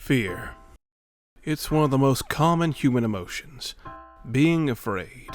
Fear. It's one of the most common human emotions. Being afraid.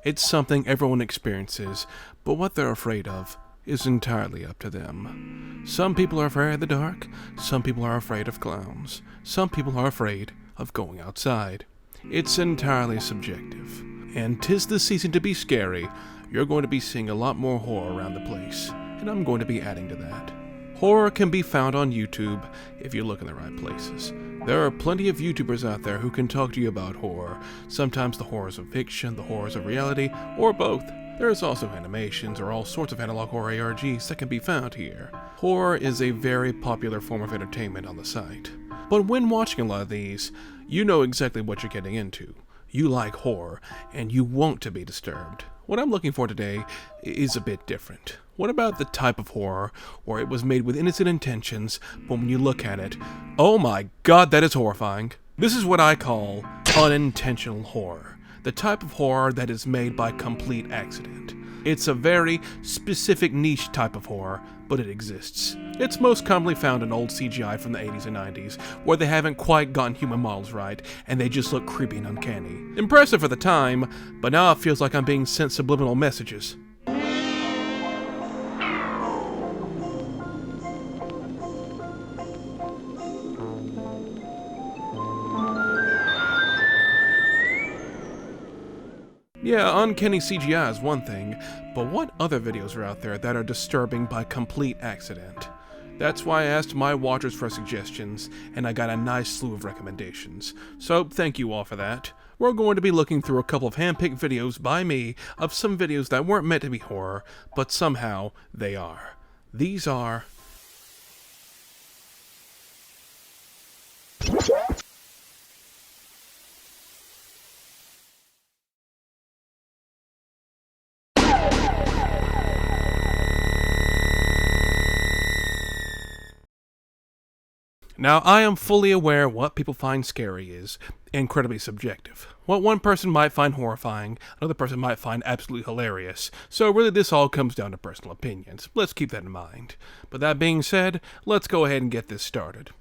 It's something everyone experiences, but what they're afraid of is entirely up to them. Some people are afraid of the dark, some people are afraid of clowns, some people are afraid of going outside. It's entirely subjective. And 'tis the season to be scary. You're going to be seeing a lot more horror around the place, and I'm going to be adding to that. Horror can be found on YouTube if you look in the right places. There are plenty of YouTubers out there who can talk to you about horror, sometimes the horrors of fiction, the horrors of reality, or both. There's also animations or all sorts of analog horror ARGs that can be found here. Horror is a very popular form of entertainment on the site. But when watching a lot of these, you know exactly what you're getting into. You like horror, and you want to be disturbed. What I'm looking for today is a bit different. What about the type of horror where it was made with innocent intentions, but when you look at it, oh my god, that is horrifying. This is what I call unintentional horror. The type of horror that is made by complete accident. It's a very specific niche type of horror, but it exists. It's most commonly found in old CGI from the 80s and 90s, where they haven't quite gotten human models right, and they just look creepy and uncanny. Impressive for the time, but now it feels like I'm being sent subliminal messages. Yeah, uncanny CGI is one thing, but what other videos are out there that are disturbing by complete accident? That's why I asked my watchers for suggestions, and I got a nice slew of recommendations. So thank you all for that. We're going to be looking through a couple of hand-picked videos by me of some videos that weren't meant to be horror, but somehow they are. These are... Now, I am fully aware what people find scary is incredibly subjective. What one person might find horrifying, another person might find absolutely hilarious. So really this all comes down to personal opinions. Let's keep that in mind. But that being said, let's go ahead and get this started.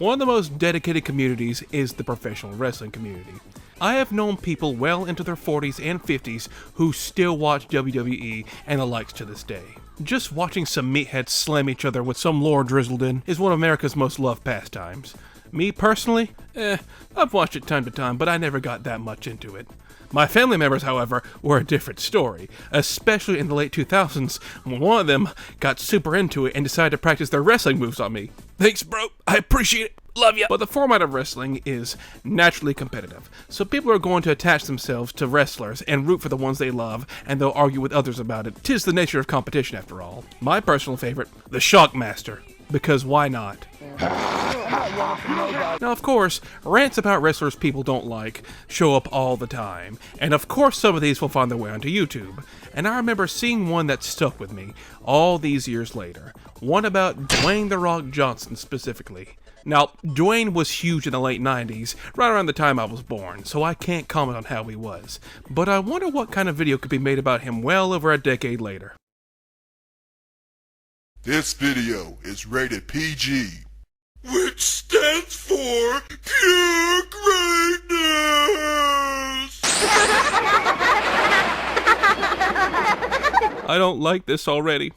One of the most dedicated communities is the professional wrestling community. I have known people well into their 40s and 50s who still watch WWE and the likes to this day. Just watching some meatheads slam each other with some lore drizzled in is one of America's most loved pastimes. Me personally, I've watched it time to time, but I never got that much into it. My family members, however, were a different story, especially in the late 2000s when one of them got super into it and decided to practice their wrestling moves on me. Thanks, bro. I appreciate it. Love ya. But the format of wrestling is naturally competitive, so people are going to attach themselves to wrestlers and root for the ones they love, and they'll argue with others about it. 'Tis the nature of competition, after all. My personal favorite, the Shockmaster, because why not? Now, of course, rants about wrestlers people don't like show up all the time, and of course some of these will find their way onto YouTube. And I remember seeing one that stuck with me all these years later. One about Dwayne "The Rock" Johnson specifically. Now, Dwayne was huge in the late 90s, right around the time I was born, so I can't comment on how he was. But I wonder what kind of video could be made about him well over a decade later. This video is rated PG, which stands for Pure Greatness! I don't like this already.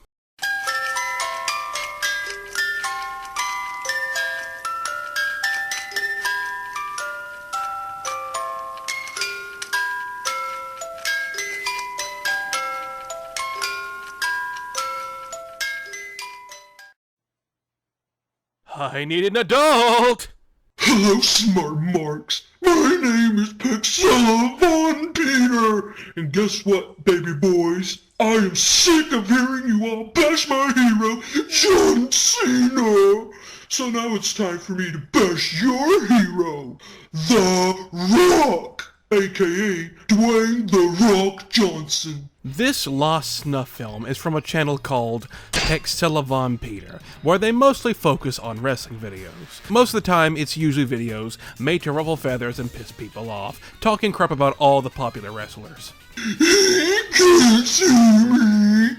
I need an adult! Hello, smart marks. My name is Pixella Von Peter. And guess what, baby boys? I am sick of hearing you all bash my hero, John Cena. So now it's time for me to bash your hero, The Rock, aka Dwayne "The Rock" Johnson. This lost snuff film is from a channel called Pexella Von Peter, where they mostly focus on wrestling videos. Most of the time, it's usually videos made to ruffle feathers and piss people off, talking crap about all the popular wrestlers. He can't see me.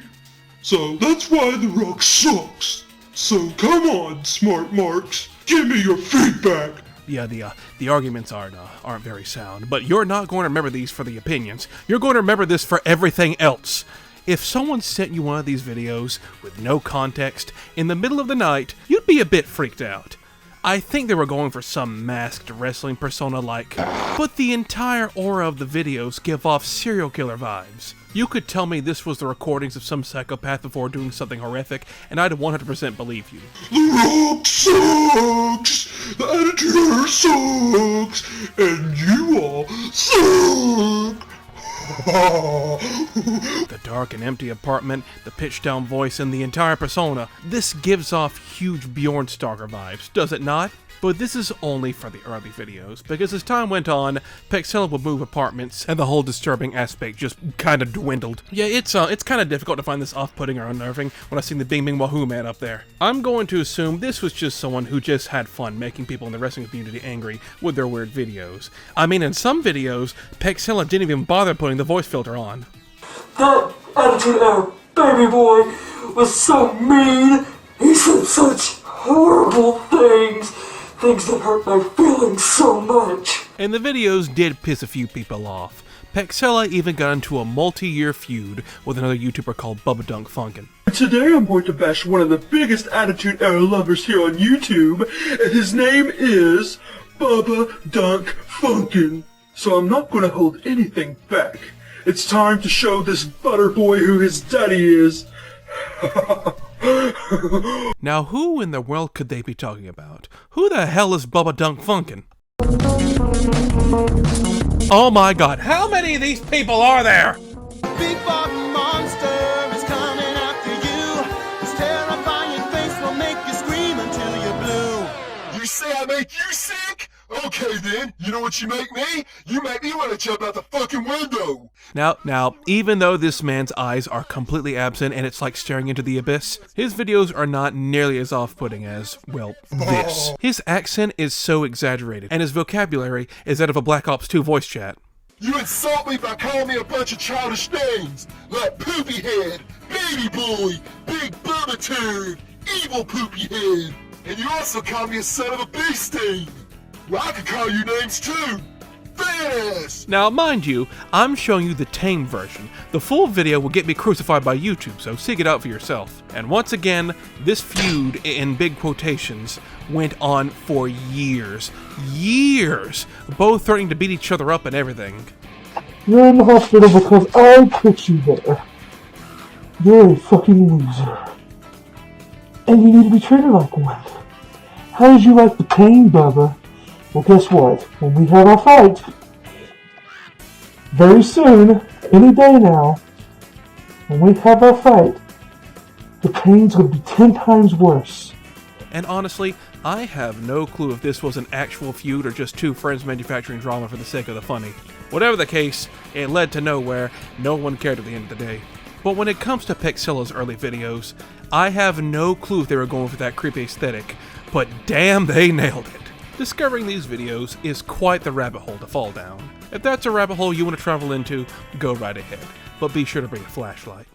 So that's why The Rock sucks. So come on, smart marks, give me your feedback. Yeah, the arguments aren't very sound, but you're not going to remember these for the opinions. You're going to remember this for everything else. If someone sent you one of these videos with no context in the middle of the night, you'd be a bit freaked out. I think they were going for some masked wrestling persona-like, but the entire aura of the videos give off serial killer vibes. You could tell me this was the recordings of some psychopath before doing something horrific, and I'd 100% believe you. The Rock sucks! The Attitude Era sucks! And you all suck! The dark and empty apartment, the pitch-down voice, and the entire persona. This gives off huge Bjorn Starker vibes, does it not? But this is only for the early videos, because as time went on, Pexella would move apartments, and the whole disturbing aspect just kinda dwindled. Yeah, it's kinda difficult to find this off-putting or unnerving when I see the Bing Bing Wahoo man up there. I'm going to assume this was just someone who just had fun making people in the wrestling community angry with their weird videos. I mean, in some videos, Pexella didn't even bother putting the voice filter on. That Attitude Era baby boy was so mean. He said such horrible things. Things that hurt my feelings so much. And the videos did piss a few people off. Pexella even got into a multi-year feud with another YouTuber called Bubba Dunk Funkin'. Today I'm going to bash one of the biggest Attitude Era lovers here on YouTube, and his name is Bubba Dunk Funkin'. So I'm not going to hold anything back. It's time to show this butter boy who his daddy is. Now, who in the world could they be talking about? Who the hell is Bubba Dunk Funkin'? Oh my god, how many of these people are there? Big fucking monster is coming after you. His terrifying face will make you scream until you're blue. You say I make you sick? Okay then, you know what you make me? You make me want to jump out the fucking window. Now, even though this man's eyes are completely absent and it's like staring into the abyss, his videos are not nearly as off-putting as, well, this. His accent is so exaggerated, and his vocabulary is that of a Black Ops 2 voice chat. You insult me by calling me a bunch of childish names, like Poopy Head, Baby Boy, Big Bubba Turd, Evil Poopy Head, and you also call me a son of a bee sting. Well, I could call you names too. Fast! Now, mind you, I'm showing you the tame version. The full video will get me crucified by YouTube, so seek it out for yourself. And once again, this feud, in big quotations, went on for years. Years! Both threatening to beat each other up and everything. You're in the hospital because I put you there. You're a fucking loser. And you need to be treated like one. How did you like the pain, Bubba? Well, guess what? When we have our fight, very soon, any day now, when we have our fight, the pain's going to be 10 times worse. And honestly, I have no clue if this was an actual feud or just two friends manufacturing drama for the sake of the funny. Whatever the case, it led to nowhere. No one cared at the end of the day. But when it comes to Pexella's early videos, I have no clue if they were going for that creepy aesthetic, but damn, they nailed it. Discovering these videos is quite the rabbit hole to fall down. If that's a rabbit hole you want to travel into, go right ahead. But be sure to bring a flashlight.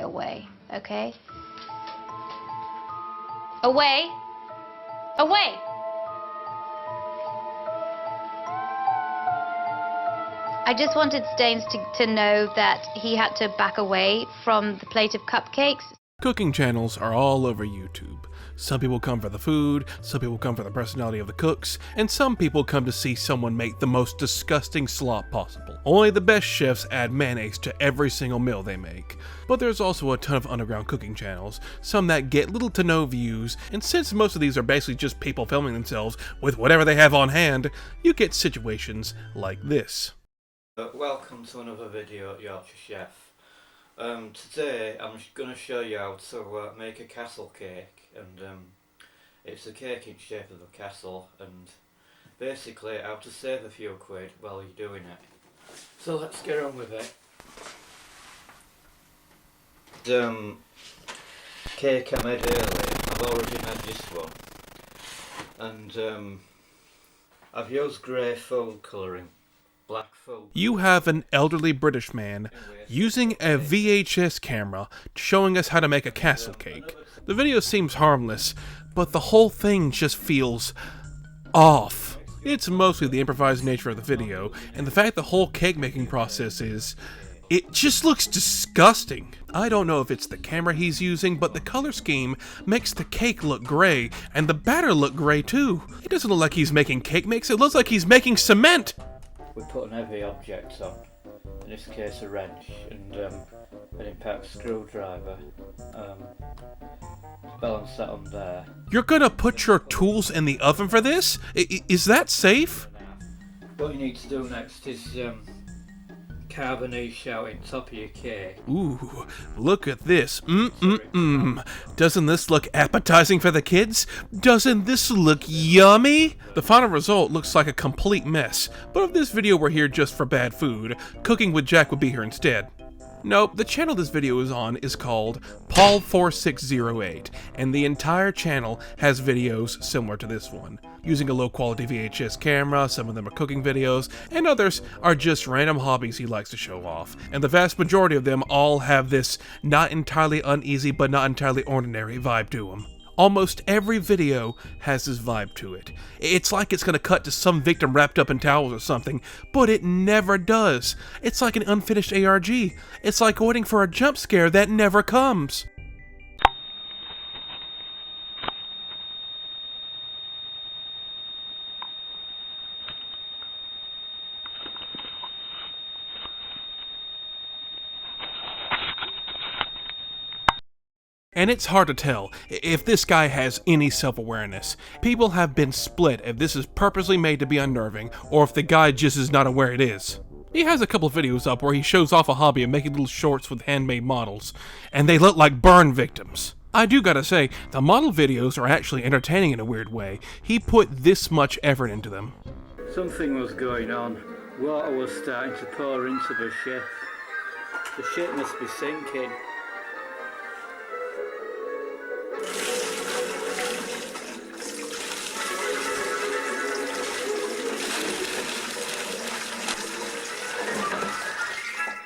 Away, okay? Away! Away! I just wanted Staines to know that he had to back away from the plate of cupcakes. Cooking channels are all over YouTube. Some people come for the food, some people come for the personality of the cooks, and some people come to see someone make the most disgusting slop possible. Only the best chefs add mayonnaise to every single meal they make. But there's also a ton of underground cooking channels, some that get little to no views, and since most of these are basically just people filming themselves with whatever they have on hand, you get situations like this. Welcome to another video at Yorkshire Chef. Today I'm going to show you how to make a castle cake, and it's a cake in shape of a castle, and basically how to save a few quid while you're doing it. So let's get on with it. Cake I made earlier, I've already made this one, and I've used grey food colouring. Black food. You have an elderly British man using a VHS camera showing us how to make a castle cake. The video seems harmless, but the whole thing just feels off. It's mostly the improvised nature of the video, and the fact the whole cake making process it just looks disgusting. I don't know if it's the camera he's using, but the color scheme makes the cake look gray, and the batter look gray too. It doesn't look like he's making cake mix, it looks like he's making cement. We put an heavy object on, in this case a wrench, and an impact screwdriver, balance that on there. You're gonna put your tools in the oven for this? Is that safe? What you need to do next is carve a niche out in top of your cake. Ooh, look at this. Doesn't this look appetizing for the kids? Doesn't this look yummy? The final result looks like a complete mess, but if this video were here just for bad food, Cooking with Jack would be here instead. Nope, the channel this video is on is called Paul4608, and the entire channel has videos similar to this one. Using a low-quality VHS camera, some of them are cooking videos, and others are just random hobbies he likes to show off. And the vast majority of them all have this not entirely uneasy but not entirely ordinary vibe to them. Almost every video has this vibe to it. It's like it's gonna cut to some victim wrapped up in towels or something, but it never does. It's like an unfinished ARG. It's like waiting for a jump scare that never comes. And it's hard to tell if this guy has any self-awareness. People have been split if this is purposely made to be unnerving, or if the guy just is not aware it is. He has a couple of videos up where he shows off a hobby of making little shorts with handmade models, and they look like burn victims. I do gotta say, the model videos are actually entertaining in a weird way. He put this much effort into them. Something was going on. Water was starting to pour into the ship. The ship must be sinking.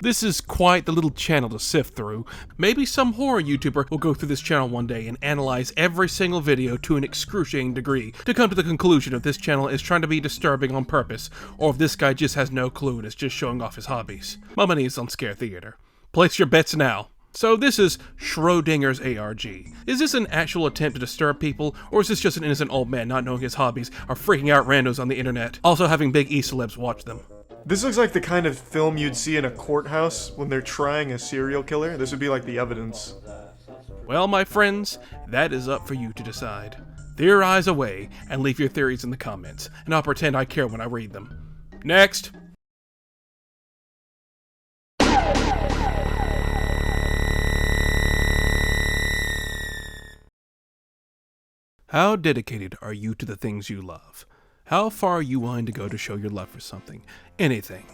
This is quite the little channel to sift through. Maybe some horror YouTuber will go through this channel one day and analyze every single video to an excruciating degree to come to the conclusion if this channel is trying to be disturbing on purpose, or if this guy just has no clue and is just showing off his hobbies. My money is on Scare Theater. Place your bets now. So this is Schrodinger's ARG. Is this an actual attempt to disturb people, or is this just an innocent old man not knowing his hobbies are freaking out randos on the internet, also having big E-celebs watch them? This looks like the kind of film you'd see in a courthouse when they're trying a serial killer. This would be like the evidence. Well, my friends, that is up for you to decide. Theorize away and leave your theories in the comments, and I'll pretend I care when I read them. Next! How dedicated are you to the things you love? How far are you willing to go to show your love for something? Anything.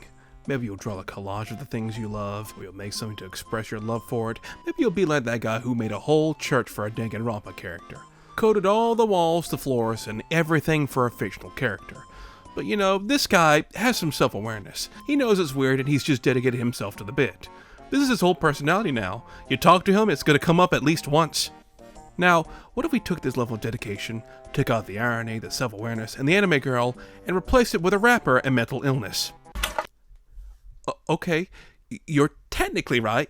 Maybe you'll draw a collage of the things you love, or you'll make something to express your love for it. Maybe you'll be like that guy who made a whole church for a Danganronpa character. Coated all the walls, the floors, and everything for a fictional character. But you know, this guy has some self-awareness. He knows it's weird and he's just dedicated himself to the bit. This is his whole personality now. You talk to him, it's gonna come up at least once. Now, what if we took this level of dedication, took out the irony, the self-awareness, and the anime girl, and replaced it with a rapper and mental illness? Okay, you're technically right,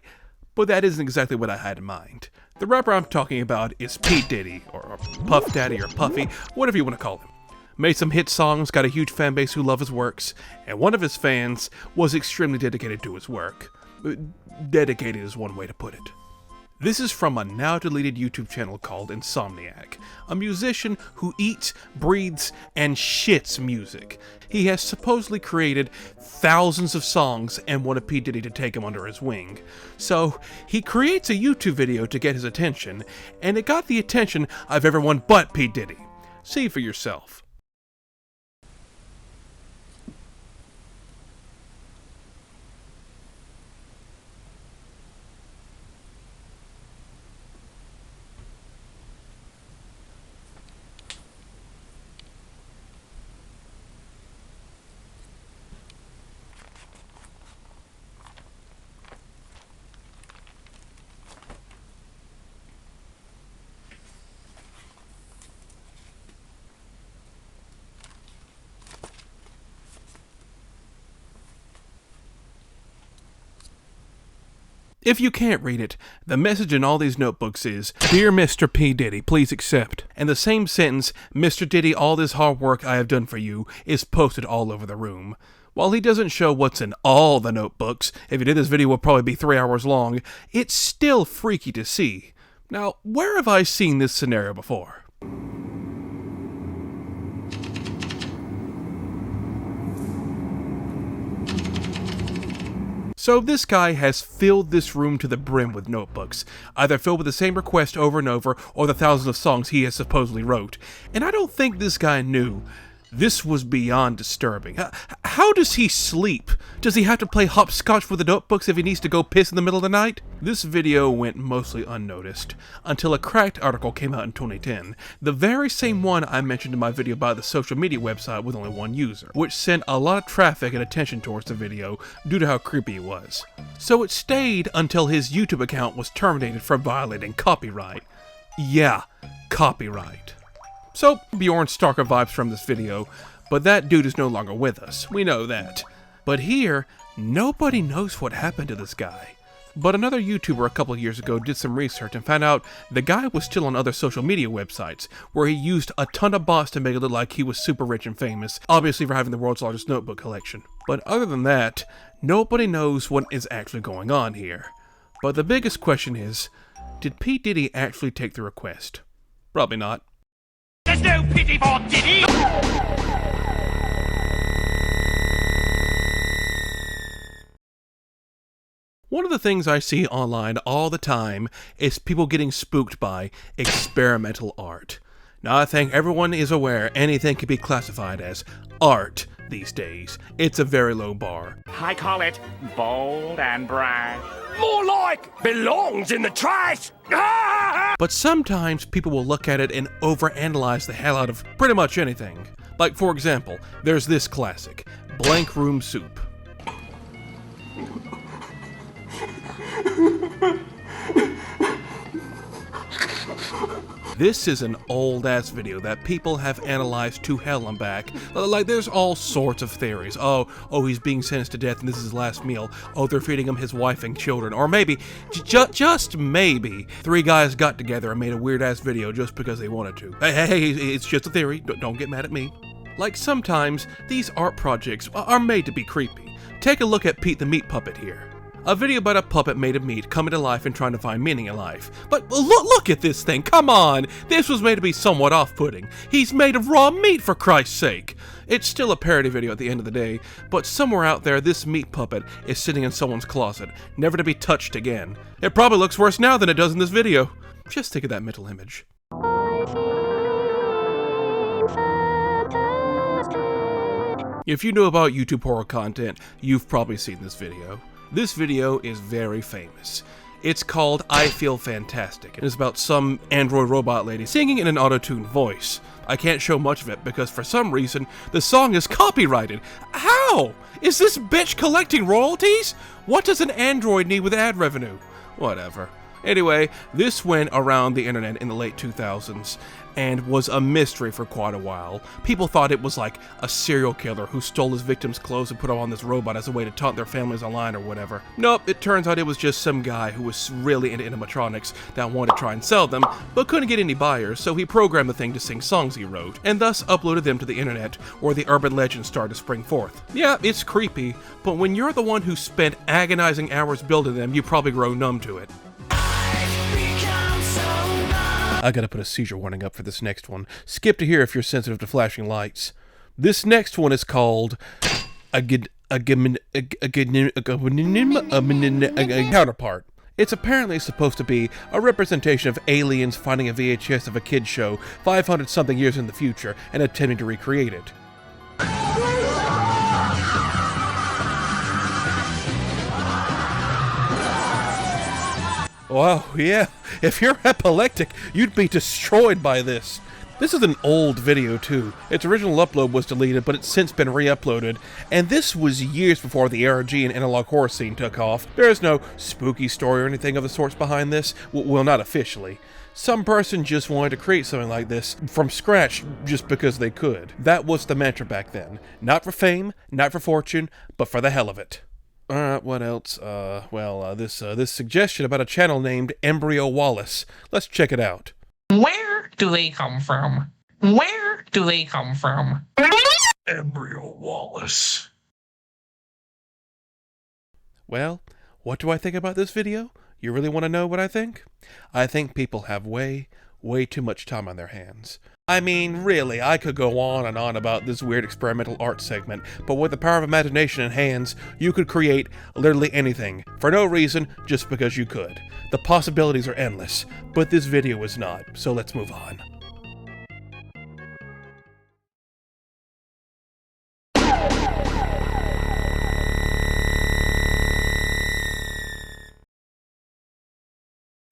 But that isn't exactly what I had in mind. The rapper I'm talking about is P. Diddy, or Puff Daddy, or Puffy, whatever you want to call him. Made some hit songs, got a huge fan base who love his works, and one of his fans was extremely dedicated to his work. Dedicated is one way to put it. This is from a now-deleted YouTube channel called Insomniac, a musician who eats, breathes, and shits music. He has supposedly created thousands of songs and wanted P. Diddy to take him under his wing. So, he creates a YouTube video to get his attention, and it got the attention of everyone but P. Diddy. See for yourself. If you can't read it, the message in all these notebooks is, "Dear Mr. P. Diddy, please accept." And the same sentence, "Mr. Diddy, all this hard work I have done for you," is posted all over the room. While he doesn't show what's in all the notebooks, if he did, this video would probably be 3 hours long, it's still freaky to see. Now, where have I seen this scenario before? So this guy has filled this room to the brim with notebooks, either filled with the same request over and over, or the thousands of songs he has supposedly wrote. And I don't think this guy knew this was beyond disturbing. How does he sleep? Does he have to play hopscotch with the notebooks if he needs to go piss in the middle of the night? This video went mostly unnoticed, until a cracked article came out in 2010, the very same one I mentioned in my video about the social media website with only one user, which sent a lot of traffic and attention towards the video due to how creepy it was. So it stayed until his YouTube account was terminated for violating copyright. Yeah, copyright. So, Bjorn Starker vibes from this video, but that dude is no longer with us. We know that. But here, nobody knows what happened to this guy. But another YouTuber a couple of years ago did some research and found out the guy was still on other social media websites, where he used a ton of bots to make it look like he was super rich and famous, obviously for having the world's largest notebook collection. But other than that, nobody knows what is actually going on here. But the biggest question is, did P. Diddy actually take the request? Probably not. There's no pity for Diddy! One of the things I see online all the time is people getting spooked by experimental art. Now, I think everyone is aware anything can be classified as art these days. It's a very low bar. I call it bold and brash. More like belongs in the trash! But sometimes people will look at it and overanalyze the hell out of pretty much anything. Like, for example, there's this classic, Blank Room Soup. This is an old-ass video that people have analyzed to hell and back. Like, there's all sorts of theories. Oh, he's being sentenced to death and this is his last meal. Oh, they're feeding him his wife and children. Or maybe, just maybe, 3 guys got together and made a weird-ass video just because they wanted to. Hey, it's just a theory. Don't get mad at me. Like, sometimes, these art projects are made to be creepy. Take a look at Pete the Meat Puppet here. A video about a puppet made of meat coming to life and trying to find meaning in life. But look at this thing, come on! This was made to be somewhat off-putting. He's made of raw meat, for Christ's sake! It's still a parody video at the end of the day, but somewhere out there this meat puppet is sitting in someone's closet, never to be touched again. It probably looks worse now than it does in this video. Just think of that mental image. If you know about YouTube horror content, you've probably seen this video. This video is very famous. It's called I Feel Fantastic. It is about some android robot lady singing in an auto-tuned voice. I can't show much of it because for some reason, the song is copyrighted. How? Is this bitch collecting royalties? What does an android need with ad revenue? Whatever. Anyway, this went around the internet in the late 2000s and was a mystery for quite a while. People thought it was like a serial killer who stole his victims' clothes and put them on this robot as a way to taunt their families online or whatever. Nope, it turns out it was just some guy who was really into animatronics that wanted to try and sell them, but couldn't get any buyers, so he programmed the thing to sing songs he wrote, and thus uploaded them to the internet, where the urban legends started to spring forth. Yeah, it's creepy, but when you're the one who spent agonizing hours building them, you probably grow numb to it. I gotta put a seizure warning up for this next one. Skip to here if you're sensitive to flashing lights. This next one is called Counterpart. It's apparently supposed to be a representation of aliens finding a VHS of a kid's show 500-something years in the future and attempting to recreate it. Wow, yeah, if you're epileptic, you'd be destroyed by this. This is an old video too. Its original upload was deleted, but it's since been re-uploaded, and this was years before the ARG and analog horror scene took off. There is no spooky story or anything of the sorts behind this, well, not officially. Some person just wanted to create something like this from scratch just because they could. That was the mantra back then. Not for fame, not for fortune, but for the hell of it. What else? This suggestion about a channel named Embryo Wallace. Let's check it out. Where do they come from? Where do they come from? Embryo Wallace. Well, what do I think about this video? You really want to know what I think? I think people have way too much time on their hands. I mean, really, I could go on and on about this weird experimental art segment, but with the power of imagination in hands, you could create literally anything, for no reason, just because you could. The possibilities are endless, but this video is not, so let's move on.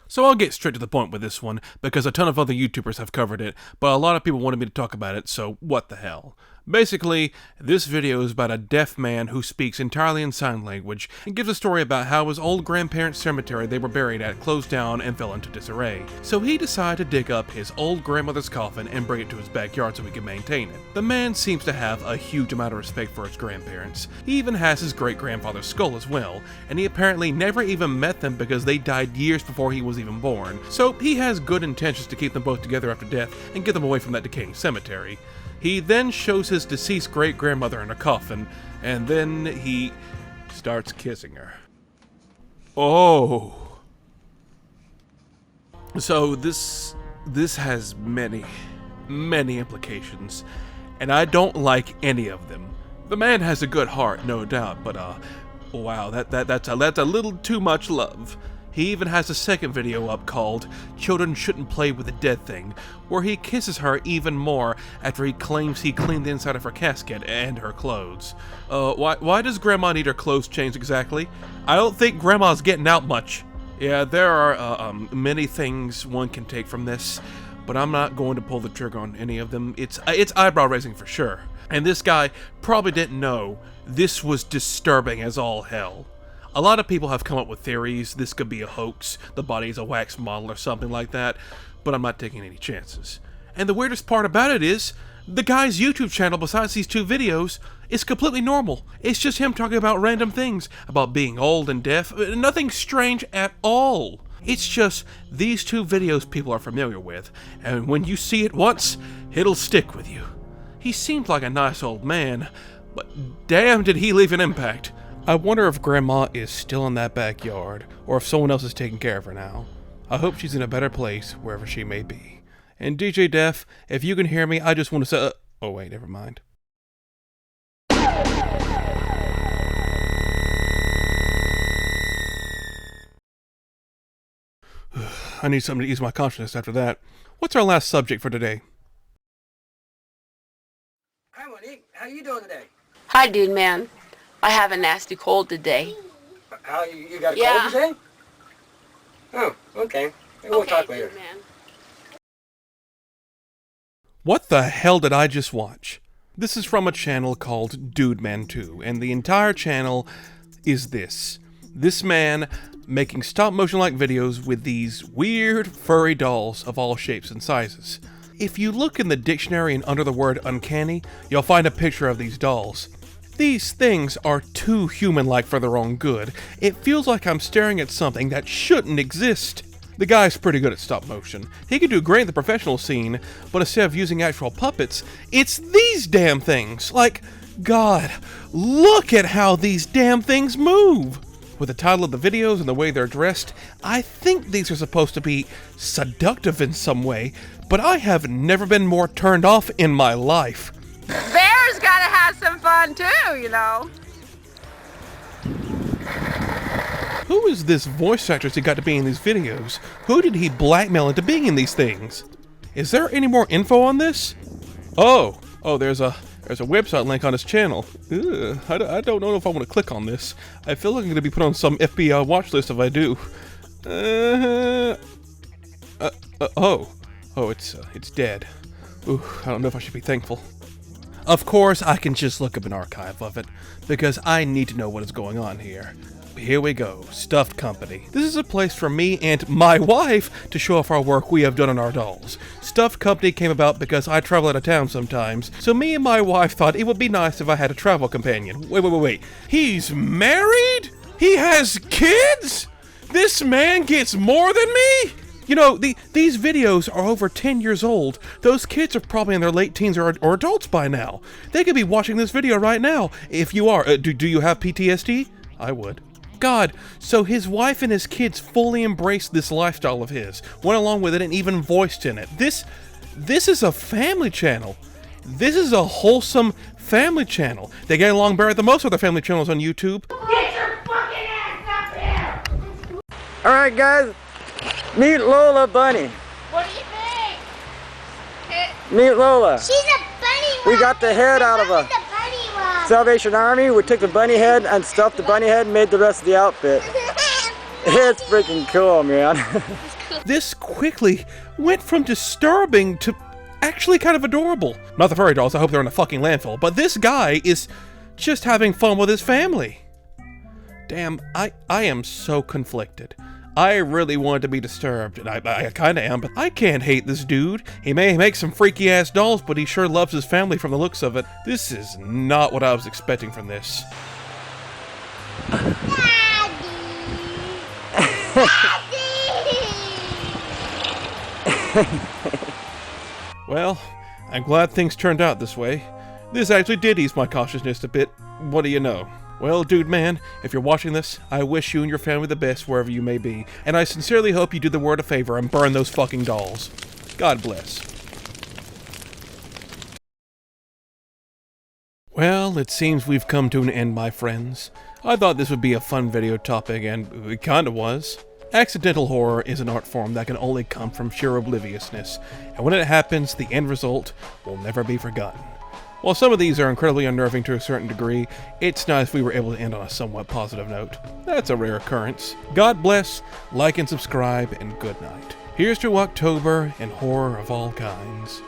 So I'll get straight to the point with this one, because a ton of other YouTubers have covered it, but a lot of people wanted me to talk about it, so what the hell. Basically, this video is about a deaf man who speaks entirely in sign language, and gives a story about how his old grandparents' cemetery they were buried at closed down and fell into disarray. So he decided to dig up his old grandmother's coffin and bring it to his backyard so he could maintain it. The man seems to have a huge amount of respect for his grandparents. He even has his great-grandfather's skull as well, and he apparently never even met them because they died years before he was even born. So he has good intentions to keep them both together after death and get them away from that decaying cemetery. He then shows his deceased great-grandmother in a coffin, and then he starts kissing her. Oh. So this has many implications, and I don't like any of them. The man has a good heart, no doubt, but wow, that's a little too much love. He even has a second video up called Children Shouldn't Play with the Dead Thing, where he kisses her even more after he claims he cleaned the inside of her casket and her clothes. Why does Grandma need her clothes changed exactly? I don't think Grandma's getting out much. Yeah, there are many things one can take from this, but I'm not going to pull the trigger on any of them. It's eyebrow raising for sure. And this guy probably didn't know this was disturbing as all hell. A lot of people have come up with theories this could be a hoax, the body's a wax model or something like that, but I'm not taking any chances. And the weirdest part about it is, the guy's YouTube channel besides these two videos is completely normal. It's just him talking about random things, about being old and deaf, nothing strange at all. It's just these two videos people are familiar with, and when you see it once, it'll stick with you. He seemed like a nice old man, but damn did he leave an impact. I wonder if Grandma is still in that backyard, or if someone else is taking care of her now. I hope she's in a better place, wherever she may be. And DJ Def, if you can hear me, I just want to say... oh wait, never mind. I need something to ease my conscience after that. What's our last subject for today? Hi, Moneek. How you doing today? Hi, dude, man. I have a nasty cold today. How you got a cold today? Oh, okay. Maybe we'll talk later. Dude, man. What the hell did I just watch? This is from a channel called Dude Man 2, and the entire channel is this. This man making stop-motion-like videos with these weird, furry dolls of all shapes and sizes. If you look in the dictionary and under the word uncanny, you'll find a picture of these dolls. These things are too human-like for their own good. It feels like I'm staring at something that shouldn't exist. The guy's pretty good at stop motion. He can do great in the professional scene, but instead of using actual puppets, it's these damn things. Like, God, look at how these damn things move! With the title of the videos and the way they're dressed, I think these are supposed to be seductive in some way, but I have never been more turned off in my life. Bears gotta have some fun too, you know. Who is this voice actress who got to be in these videos? Who did he blackmail into being in these things? Is there any more info on this? Oh, there's a website link on his channel. Ugh, I don't know if I want to click on this. I feel like I'm going to be put on some FBI watch list if I do. It's dead. Ooh, I don't know if I should be thankful. Of course, I can just look up an archive of it, because I need to know what is going on here. Here we go, Stuffed Company. This is a place for me and my wife to show off our work we have done on our dolls. Stuffed Company came about because I travel out of town sometimes, so me and my wife thought it would be nice if I had a travel companion. Wait. He's married? He has kids? This man gets more than me? You know, these videos are over 10 years old. Those kids are probably in their late teens or adults by now. They could be watching this video right now. If you are, do you have PTSD? I would. God, so his wife and his kids fully embraced this lifestyle of his, went along with it and even voiced in it. This is a family channel. This is a wholesome family channel. They get along better than most other family channels on YouTube. Get your fucking ass up here! Alright guys, meet Lola Bunny. What do you think? Meet Lola. She's a bunny. We got the head out of a Salvation Army. We took the bunny head and stuffed the bunny head and made the rest of the outfit. It's freaking cool, man. This quickly went from disturbing to actually kind of adorable. Not the furry dolls, I hope they're in a fucking landfill, but this guy is just having fun with his family. Damn, I am so conflicted. I really wanted to be disturbed, and I kinda am, but I can't hate this dude. He may make some freaky ass dolls, but he sure loves his family from the looks of it. This is not what I was expecting from this. Well, I'm glad things turned out this way. This actually did ease my cautiousness a bit. What do you know? Well, dude man, if you're watching this, I wish you and your family the best wherever you may be, and I sincerely hope you do the world a favor and burn those fucking dolls. God bless. Well, it seems we've come to an end, my friends. I thought this would be a fun video topic, and it kinda was. Accidental horror is an art form that can only come from sheer obliviousness, and when it happens, the end result will never be forgotten. While some of these are incredibly unnerving to a certain degree, it's nice we were able to end on a somewhat positive note. That's a rare occurrence. God bless, like and subscribe, and good night. Here's to October and horror of all kinds.